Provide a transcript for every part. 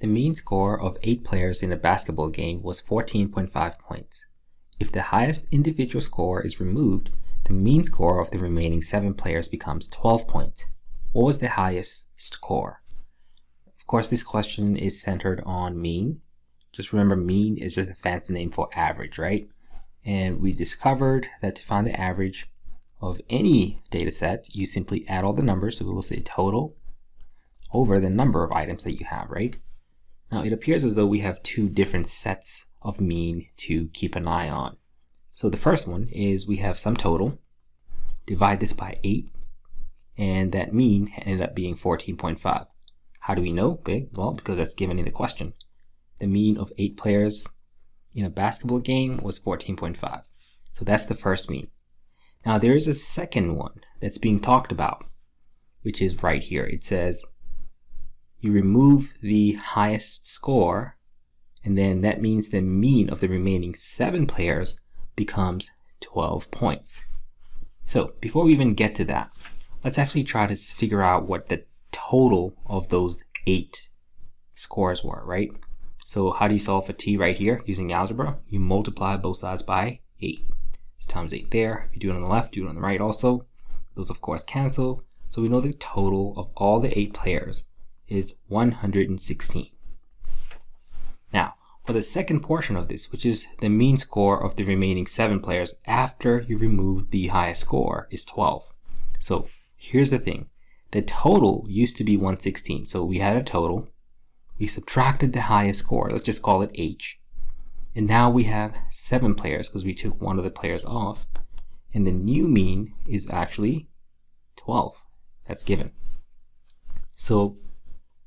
The mean score of 8 players in a basketball game was 14.5 points. If the highest individual score is removed, the mean score of the remaining 7 players becomes 12 points. What was the highest score? Of course, this question is centered on mean. Just remember, mean is just a fancy name for average, right? And we discovered that to find the average of any data set, you simply add all the numbers. So we'll say total over the number of items that you have, right? Now it appears as though we have 2 different sets of mean to keep an eye on. So the first one is we have sum total, divide this by 8, and that mean ended up being 14.5. How do we know? Well, because that's given in the question. The mean of 8 players in a basketball game was 14.5. So that's the first mean. Now there is a second one that's being talked about, which is right here. It says you remove the highest score, and then that means the mean of the remaining 7 players becomes 12 points. So before we even get to that, let's actually try to figure out what the total of those 8 scores were, right? So how do you solve for t right here using algebra? You multiply both sides by 8. So times 8 there. If you do it on the left, do it on the right also. Those of course cancel. So we know the total of all the 8 players is 116. Now, for the second portion of this, which is the mean score of the remaining 7 players after you remove the highest score, is 12. So here's the thing. The total used to be 116. So we had a total. We subtracted the highest score. Let's just call it H. And now we have 7 players because we took one of the players off. And the new mean is actually 12. That's given. So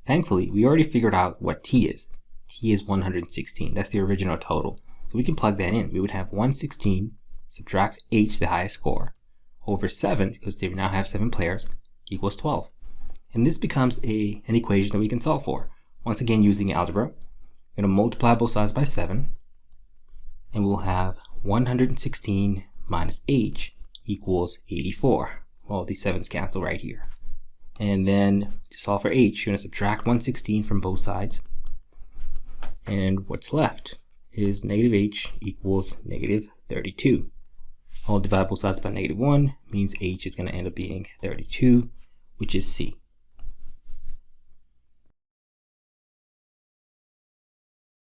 thankfully, we already figured out what t is. T is 116. That's the original total. So we can plug that in. We would have 116 subtract H, the highest score, over 7, because they now have 7 players, equals 12. And this becomes an equation that we can solve for. Once again, using algebra, we're going to multiply both sides by 7, and we'll have 116 minus H equals 84. Well, these 7's cancel right here. And then to solve for H, you're going to subtract 116 from both sides. And what's left is negative H equals negative 32. I'll divide both sides by negative 1, means H is going to end up being 32, which is C.